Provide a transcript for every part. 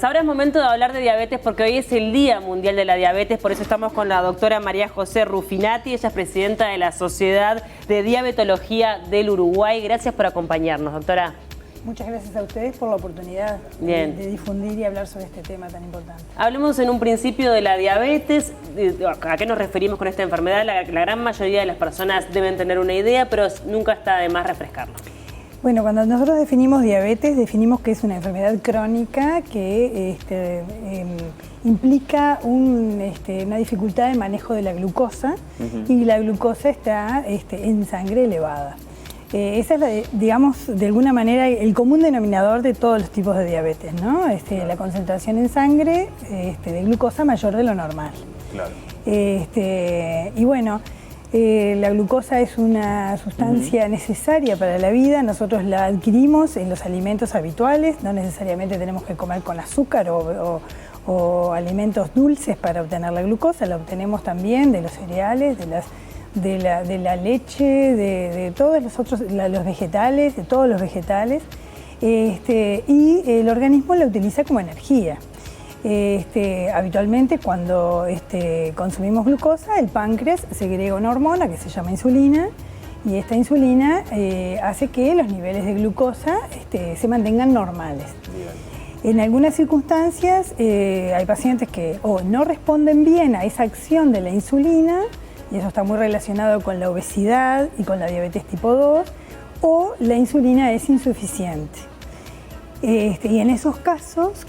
Ahora es momento de hablar de diabetes porque hoy es el Día Mundial de la Diabetes, por eso estamos con la doctora María José Ruffinati, ella es presidenta de la Sociedad de Diabetología del Uruguay. Gracias por acompañarnos, doctora. Muchas gracias a ustedes por la oportunidad de difundir y hablar sobre este tema tan importante. Hablemos en un principio de la diabetes. ¿A qué nos referimos con esta enfermedad? La gran mayoría de las personas deben tener una idea, pero nunca está de más refrescarlo. Bueno, cuando nosotros definimos diabetes, definimos que es una enfermedad crónica que implica una dificultad de manejo de la glucosa y la glucosa está en sangre elevada. Esa es, digamos, de alguna manera el común denominador de todos los tipos de diabetes, ¿no? La concentración en sangre de glucosa mayor de lo normal. Claro. Y bueno, la glucosa es una sustancia necesaria para la vida. Nosotros la adquirimos en los alimentos habituales, no necesariamente tenemos que comer con azúcar o alimentos dulces para obtener la glucosa, la obtenemos también de los cereales, de la leche, de todos los vegetales, de todos los vegetales, y el organismo la utiliza como energía. Habitualmente cuando consumimos glucosa, el páncreas segrega una hormona que se llama insulina, y esta insulina hace que los niveles de glucosa se mantengan normales. En algunas circunstancias hay pacientes que no responden bien a esa acción de la insulina, y eso está muy relacionado con la obesidad y con la diabetes tipo 2, o la insulina es insuficiente. Y en esos casos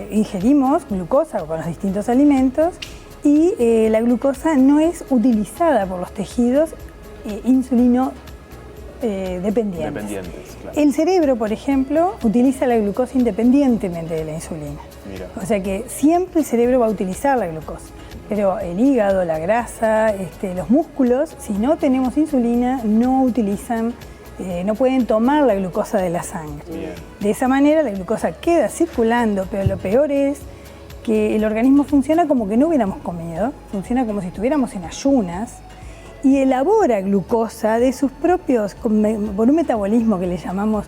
ingerimos glucosa con los distintos alimentos y la glucosa no es utilizada por los tejidos insulino dependientes. Claro. El cerebro, por ejemplo, utiliza la glucosa independientemente de la insulina. Mira. O sea que siempre el cerebro va a utilizar la glucosa. Pero el hígado, la grasa, los músculos, si no tenemos insulina, no utilizan, no pueden tomar la glucosa de la sangre. Bien. De esa manera la glucosa queda circulando, pero lo peor es que el organismo funciona como que no hubiéramos comido, funciona como si estuviéramos en ayunas y elabora glucosa de sus propios, por un metabolismo que le llamamos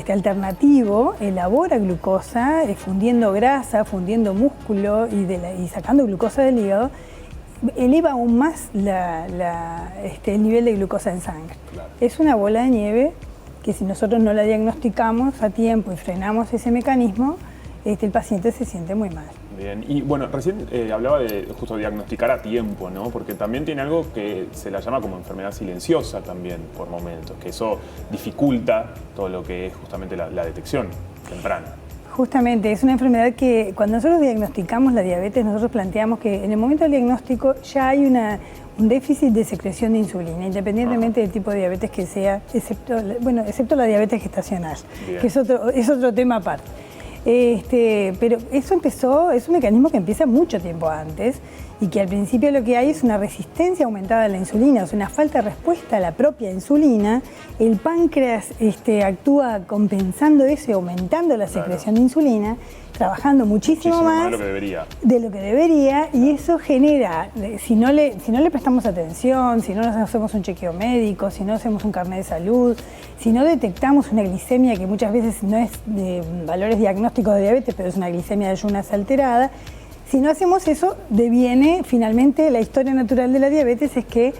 alternativo, elabora glucosa, fundiendo grasa, fundiendo músculo y sacando glucosa del hígado, eleva aún más el nivel de glucosa en sangre. Claro. Es una bola de nieve que si nosotros no la diagnosticamos a tiempo y frenamos ese mecanismo, el paciente se siente muy mal. Bien, y bueno, recién hablaba de justo diagnosticar a tiempo, ¿no? Porque también tiene algo que se la llama como enfermedad silenciosa también por momentos, que eso dificulta todo lo que es justamente la detección temprana. Justamente, es una enfermedad que cuando nosotros diagnosticamos la diabetes, nosotros planteamos que en el momento del diagnóstico ya hay un déficit de secreción de insulina, independientemente del tipo de diabetes que sea, excepto la diabetes gestacional, bien, que es otro tema aparte. Pero eso es un mecanismo que empieza mucho tiempo antes y que al principio lo que hay es una resistencia aumentada a la insulina, o sea, una falta de respuesta a la propia insulina. El páncreas actúa compensando eso y aumentando la secreción de insulina, trabajando muchísimo más de lo que debería, y eso genera, si no le prestamos atención, si no nos hacemos un chequeo médico, si no hacemos un carnet de salud, si no detectamos una glicemia que muchas veces no es de valores diagnósticos de diabetes, pero es una glicemia de ayunas alterada, si no hacemos eso, deviene finalmente la historia natural de la diabetes, es que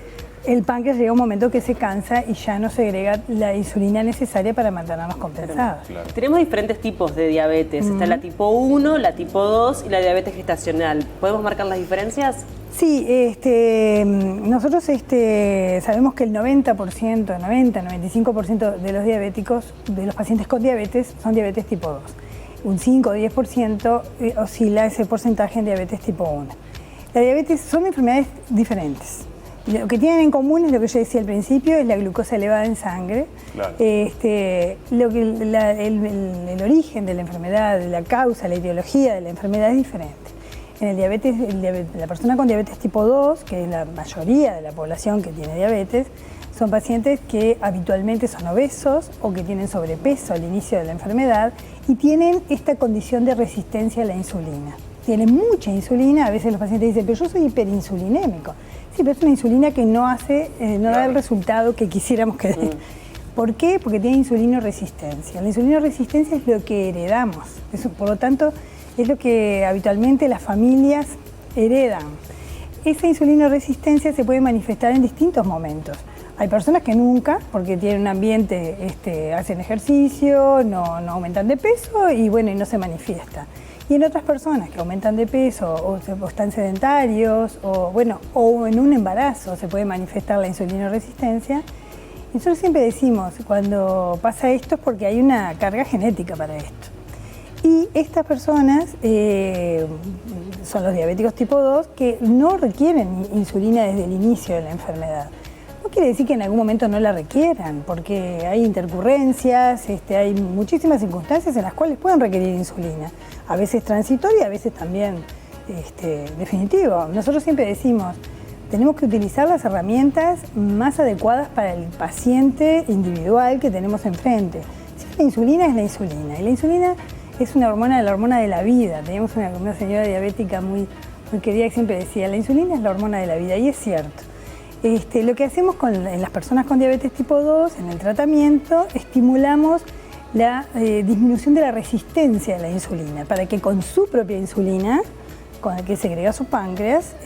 el páncreas llega a un momento que se cansa y ya no segrega la insulina necesaria para mantenernos compensados. Claro. Tenemos diferentes tipos de diabetes. Está la tipo 1, la tipo 2 y la diabetes gestacional. ¿Podemos marcar las diferencias? Sí, nosotros sabemos que el 95% de los diabéticos, de los pacientes con diabetes, son diabetes tipo 2. Un 5 o 10% oscila ese porcentaje en diabetes tipo 1. La diabetes son enfermedades diferentes. Lo que tienen en común es lo que yo decía al principio, es la glucosa elevada en sangre. Claro. El origen de la enfermedad, la causa, la etiología de la enfermedad es diferente. En el diabetes, la persona con diabetes tipo 2, que es la mayoría de la población que tiene diabetes, son pacientes que habitualmente son obesos o que tienen sobrepeso al inicio de la enfermedad y tienen esta condición de resistencia a la insulina. Tienen mucha insulina, a veces los pacientes dicen, pero yo soy hiperinsulinémico. Sí, pero es una insulina que no da el resultado que quisiéramos que dé. ¿Por qué? Porque tiene insulinoresistencia. La insulinoresistencia es lo que heredamos. Eso, por lo tanto, es lo que habitualmente las familias heredan. Esa insulinoresistencia se puede manifestar en distintos momentos. Hay personas que nunca, porque tienen un ambiente, hacen ejercicio, no aumentan de peso y bueno, y no se manifiesta. Y en otras personas que aumentan de peso o están sedentarios o en un embarazo se puede manifestar la insulinoresistencia. Nosotros siempre decimos, cuando pasa esto es porque hay una carga genética para esto. Y estas personas son los diabéticos tipo 2 que no requieren insulina desde el inicio de la enfermedad. No quiere decir que en algún momento no la requieran, porque hay intercurrencias, hay muchísimas circunstancias en las cuales pueden requerir insulina. A veces transitoria, a veces también definitivo. Nosotros siempre decimos, tenemos que utilizar las herramientas más adecuadas para el paciente individual que tenemos enfrente. Si la insulina es la insulina, y la insulina es una hormona, la hormona de la vida. Teníamos una señora diabética muy querida que siempre decía, la insulina es la hormona de la vida, y es cierto. Lo que hacemos en las personas con diabetes tipo 2, en el tratamiento, estimulamos la disminución de la resistencia a la insulina, para que con su propia insulina, con la que segrega su páncreas,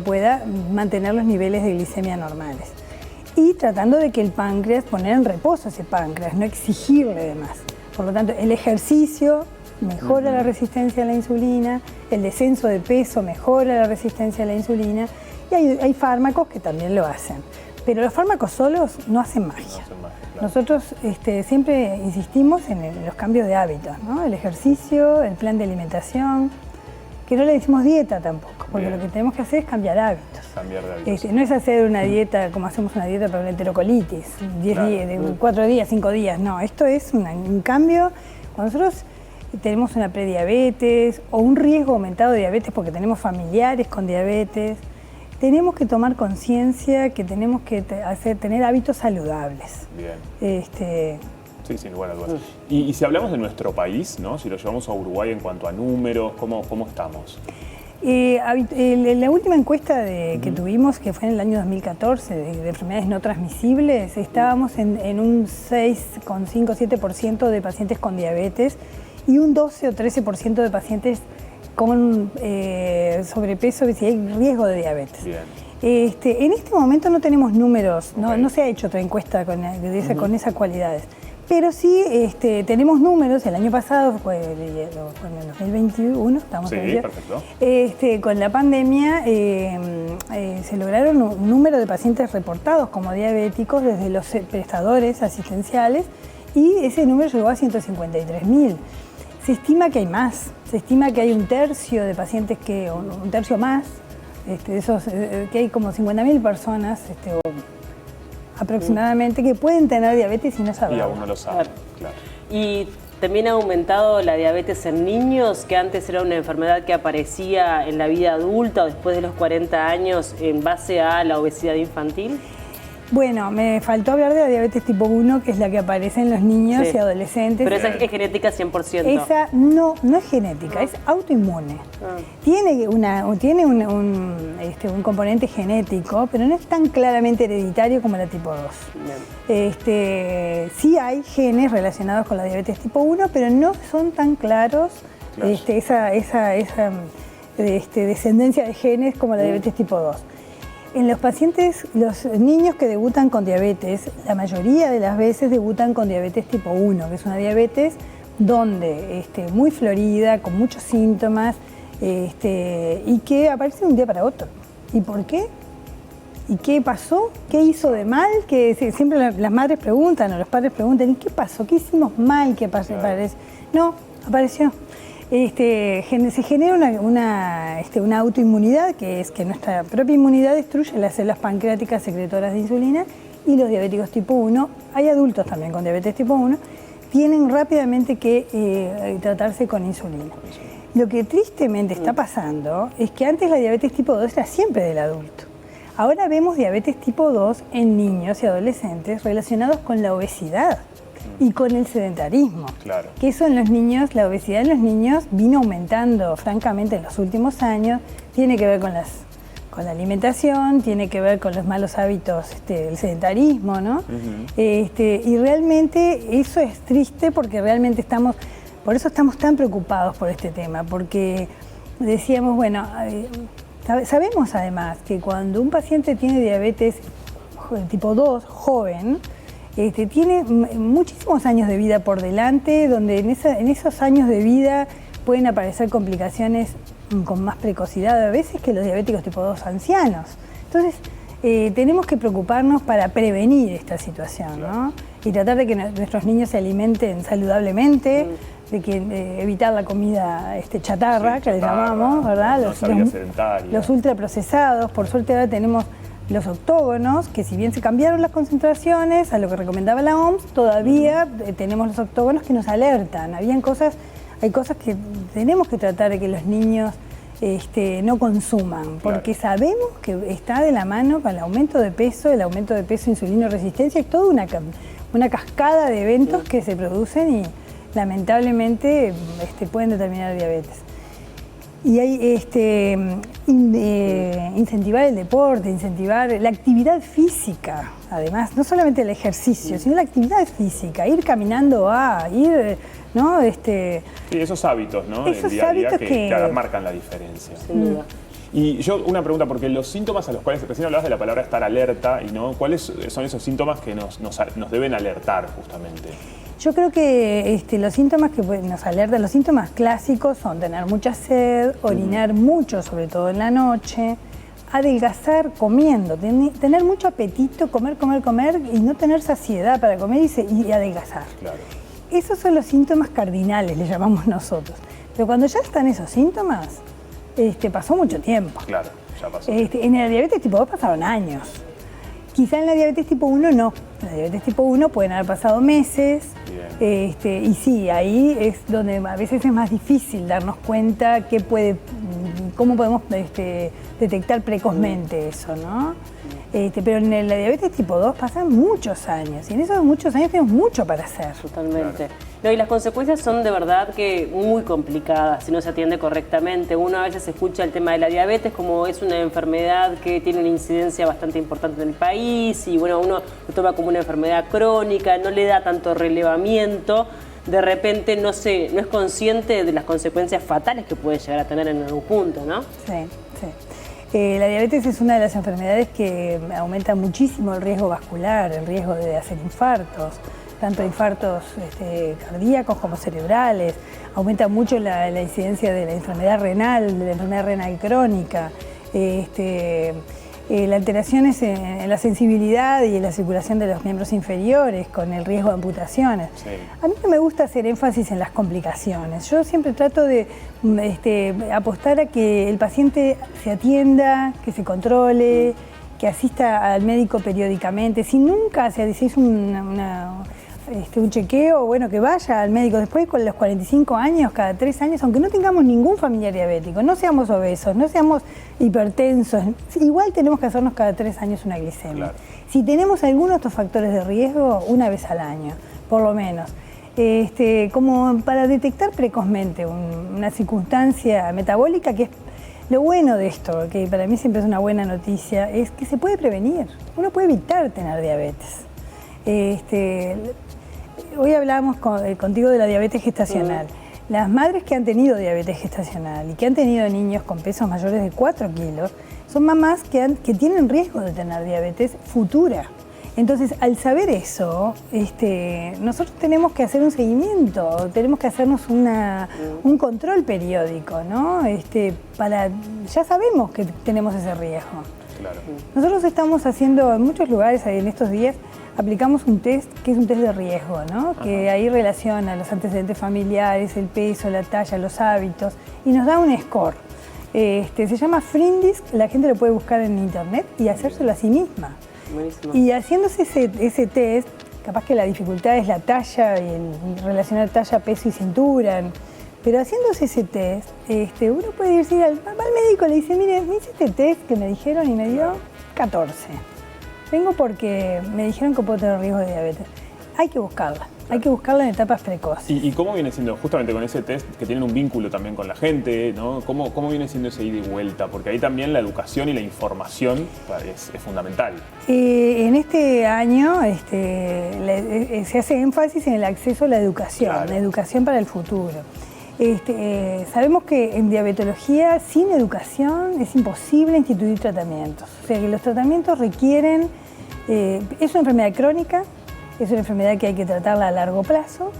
pueda mantener los niveles de glicemia normales. Y tratando de que el páncreas, poner en reposo ese páncreas, no exigirle de más. Por lo tanto, el ejercicio mejora la resistencia a la insulina, el descenso de peso mejora la resistencia a la insulina, y hay fármacos que también lo hacen. Pero los fármacos solos no hacen magia. No hacen magia, claro. Nosotros siempre insistimos en los cambios de hábitos, ¿no? El ejercicio, el plan de alimentación, que no le decimos dieta tampoco, porque Bien. Lo que tenemos que hacer es cambiar hábitos. Cambiar de hábitos. No es hacer una dieta como hacemos una dieta para la enterocolitis, 10 días, 4 días, 5 días, no. Esto es un cambio. Cuando nosotros tenemos una prediabetes o un riesgo aumentado de diabetes porque tenemos familiares con diabetes, tenemos que tomar conciencia que tenemos que tener hábitos saludables. Bien. Sí, sin lugar a dudas. Y si hablamos de nuestro país, ¿no? Si lo llevamos a Uruguay en cuanto a números, ¿cómo estamos? La última encuesta que tuvimos, que fue en el año 2014, de enfermedades no transmisibles, estábamos en un 6,5-7% de pacientes con diabetes y un 12 o 13% de pacientes con sobrepeso, obesidad y riesgo de diabetes. Bien. En este momento no tenemos números, no se ha hecho otra encuesta con esas cualidades. Pero sí tenemos números, el año pasado, fue en el 2021, estamos perfecto. Con la pandemia se lograron un número de pacientes reportados como diabéticos desde los prestadores asistenciales y ese número llegó a 153.000. Se estima que hay más, se estima que hay un tercio de pacientes, un tercio más, de esos, que hay como 50.000 personas aproximadamente que pueden tener diabetes y no saben. Y aún no lo saben, claro. Y también ha aumentado la diabetes en niños, que antes era una enfermedad que aparecía en la vida adulta o después de los 40 años en base a la obesidad infantil. Bueno, me faltó hablar de la diabetes tipo 1, que es la que aparece en los niños y adolescentes. Pero esa es genética 100%. Esa no es genética, es autoinmune. Tiene un componente genético, pero no es tan claramente hereditario como la tipo 2. Sí hay genes relacionados con la diabetes tipo 1, pero no son tan claros esa descendencia de genes como la diabetes tipo 2. En los pacientes, los niños que debutan con diabetes, la mayoría de las veces debutan con diabetes tipo 1, que es una diabetes donde muy florida, con muchos síntomas y que aparece de un día para otro. ¿Y por qué? ¿Y qué pasó? ¿Qué hizo de mal? Que siempre las madres preguntan o los padres preguntan, ¿y qué pasó? ¿Qué hicimos mal que aparece? No, apareció. Se genera una autoinmunidad, que es que nuestra propia inmunidad destruye las células pancreáticas secretoras de insulina, y los diabéticos tipo 1, hay adultos también con diabetes tipo 1, tienen rápidamente que tratarse con insulina. Lo que tristemente está pasando es que antes la diabetes tipo 2 era siempre del adulto. Ahora vemos diabetes tipo 2 en niños y adolescentes relacionados con la obesidad y con el sedentarismo. Claro. Que eso en los niños, la obesidad en los niños vino aumentando francamente en los últimos años, tiene que ver con las con la alimentación, tiene que ver con los malos hábitos, el sedentarismo, ¿no? Y realmente eso es triste porque realmente por eso estamos tan preocupados por este tema, porque decíamos, bueno, sabemos además que cuando un paciente tiene diabetes tipo 2, joven, tiene muchísimos años de vida por delante, donde en esos años de vida pueden aparecer complicaciones con más precocidad a veces que los diabéticos tipo 2 ancianos. Entonces, tenemos que preocuparnos para prevenir esta situación, ¿no? Y tratar de que nuestros niños se alimenten saludablemente, de que evitar la comida chatarra, que le llamamos, ¿verdad? Los ultraprocesados. Por suerte ahora tenemos los octógonos, que si bien se cambiaron las concentraciones a lo que recomendaba la OMS, todavía tenemos los octógonos que nos alertan. Hay cosas que tenemos que tratar de que los niños no consuman, porque sabemos que está de la mano con el aumento de peso insulino resistencia, es toda una cascada de eventos que se producen y lamentablemente pueden determinar diabetes. Y hay incentivar el deporte, incentivar la actividad física, además, no solamente el ejercicio, sino la actividad física, ir caminando ¿no? Sí, esos hábitos, ¿no? Esos día a día hábitos que marcan la diferencia. Sin duda. Y yo una pregunta, porque los síntomas a los cuales recién hablabas de la palabra estar alerta, ¿cuáles son esos síntomas que nos deben alertar justamente? Yo creo que los síntomas que nos alertan, los síntomas clásicos son tener mucha sed, orinar mucho, sobre todo en la noche, adelgazar comiendo, tener mucho apetito, comer y no tener saciedad para comer y adelgazar. Claro. Esos son los síntomas cardinales, le llamamos nosotros. Pero cuando ya están esos síntomas, pasó mucho tiempo. Claro, ya pasó. En la diabetes tipo 2 pasaron años. Quizá en la diabetes tipo 1 no. En la diabetes tipo 1 pueden haber pasado meses. Y sí, ahí es donde a veces es más difícil darnos cuenta cómo podemos detectar precozmente eso, ¿no? Pero en la diabetes tipo 2 pasan muchos años y en esos muchos años tenemos mucho para hacer. Totalmente. No, y las consecuencias son de verdad que muy complicadas si no se atiende correctamente. Uno a veces escucha el tema de la diabetes como es una enfermedad que tiene una incidencia bastante importante en el país y bueno, uno lo toma como una enfermedad crónica, no le da tanto relevamiento. De repente no es consciente de las consecuencias fatales que puede llegar a tener en algún punto, ¿no? Sí. La diabetes es una de las enfermedades que aumenta muchísimo el riesgo vascular, el riesgo de hacer infartos, tanto infartos cardíacos como cerebrales. Aumenta mucho la incidencia de la enfermedad renal crónica. La alteraciones en la sensibilidad y en la circulación de los miembros inferiores, con el riesgo de amputaciones. Sí. A mí no me gusta hacer énfasis en las complicaciones. Yo siempre trato de apostar a que el paciente se atienda, que se controle, que asista al médico periódicamente. Si nunca se hizo un chequeo, bueno, que vaya al médico después con los 45 años, cada 3 años, aunque no tengamos ningún familiar diabético, no seamos obesos, no seamos hipertensos, igual tenemos que hacernos cada 3 años una glicemia. Claro. Si tenemos algunos de estos factores de riesgo, una vez al año, por lo menos. Como para detectar precozmente una circunstancia metabólica, que es lo bueno de esto, que para mí siempre es una buena noticia, es que se puede prevenir, uno puede evitar tener diabetes. Hoy hablábamos contigo de la diabetes gestacional. Las madres que han tenido diabetes gestacional y que han tenido niños con pesos mayores de 4 kilos son mamás que tienen riesgo de tener diabetes futura. Entonces, al saber eso, nosotros tenemos que hacer un seguimiento, tenemos que hacernos un control periódico, ¿no? Ya sabemos que tenemos ese riesgo. Claro. Nosotros estamos haciendo en muchos lugares en estos días, aplicamos un test que es un test de riesgo, ¿no? Que ahí relaciona los antecedentes familiares, el peso, la talla, los hábitos y nos da un score. Se llama Frindis, la gente lo puede buscar en internet y hacérselo a sí misma. Buenísimo. Y haciéndose ese test, capaz que la dificultad es la talla y el relacionar talla, peso y cintura. Pero haciéndose ese test, uno puede decir al médico, le dice, mire, me hice este test que me dijeron y me dio 14. Vengo porque me dijeron que puedo tener riesgo de diabetes. hay que buscarla en etapas precoces. ¿Y cómo viene siendo, justamente con ese test, que tienen un vínculo también con la gente, ¿no? ¿Cómo viene siendo ese ida y vuelta? Porque ahí también la educación y la información es fundamental. En este año se hace énfasis en el acceso a la educación, Claro. la educación para el futuro. Sabemos que en diabetología, sin educación, es imposible instituir tratamientos. O sea que los tratamientos requieren, es una enfermedad crónica, es una enfermedad que hay que tratarla a largo plazo,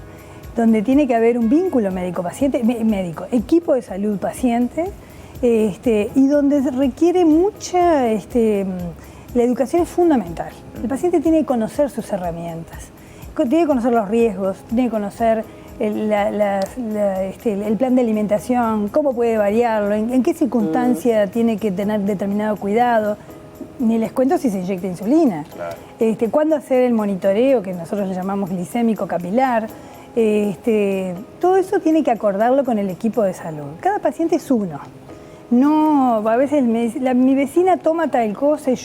donde tiene que haber un vínculo médico-paciente, equipo de salud paciente, y donde requiere mucha, la educación es fundamental. El paciente tiene que conocer sus herramientas, tiene que conocer los riesgos, tiene que conocer el plan de alimentación, cómo puede variarlo, en qué circunstancia tiene que tener determinado cuidado. Ni les cuento si se inyecta insulina. Claro. Cuándo hacer el monitoreo, que nosotros le llamamos glicémico capilar. Todo eso tiene que acordarlo con el equipo de salud. Cada paciente es uno. No, a veces mi vecina toma tal cosa y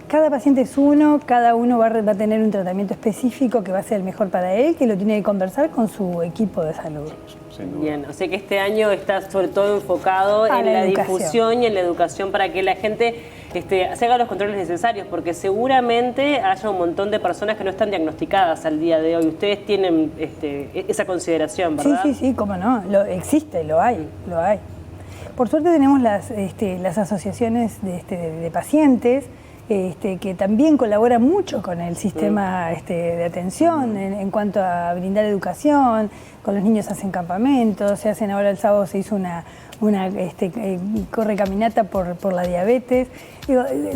cada paciente es uno, cada uno va a tener un tratamiento específico que va a ser el mejor para él, que lo tiene que conversar con su equipo de salud. Bien, o sea que este año está sobre todo enfocado en la difusión y en la educación para que la gente se haga los controles necesarios, porque seguramente haya un montón de personas que no están diagnosticadas al día de hoy. Ustedes tienen esa consideración, ¿verdad? Sí, cómo no, existe, lo hay. Por suerte tenemos las asociaciones de pacientes, que también colaboran mucho con el sistema de atención en cuanto a brindar educación. Con los niños hacen campamentos, ahora el sábado se hizo una correcaminata por la diabetes.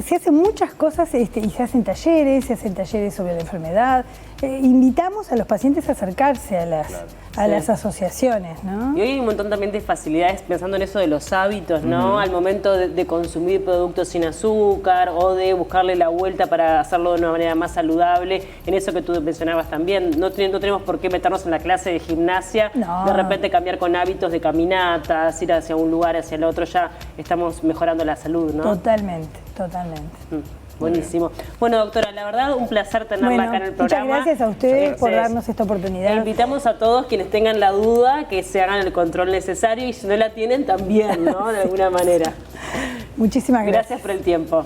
Se hacen muchas cosas y se hacen talleres sobre la enfermedad. Invitamos a los pacientes a acercarse a las asociaciones, ¿no? Y hoy hay un montón también de facilidades pensando en eso de los hábitos, ¿no? Al momento de consumir productos sin azúcar o de buscarle la vuelta para hacerlo de una manera más saludable. En eso que tú mencionabas también, no tenemos por qué meternos en la clase de gimnasia, de repente cambiar con hábitos de caminatas, ir hacia un lugar, hacia el otro, ya estamos mejorando la salud, ¿no? Totalmente. Buenísimo. Bueno, doctora, la verdad, un placer tenerla acá en el programa. Muchas gracias a ustedes por darnos esta oportunidad. Invitamos a todos quienes tengan la duda que se hagan el control necesario y si no la tienen también, ¿no? De alguna manera. Muchísimas gracias. Gracias por el tiempo.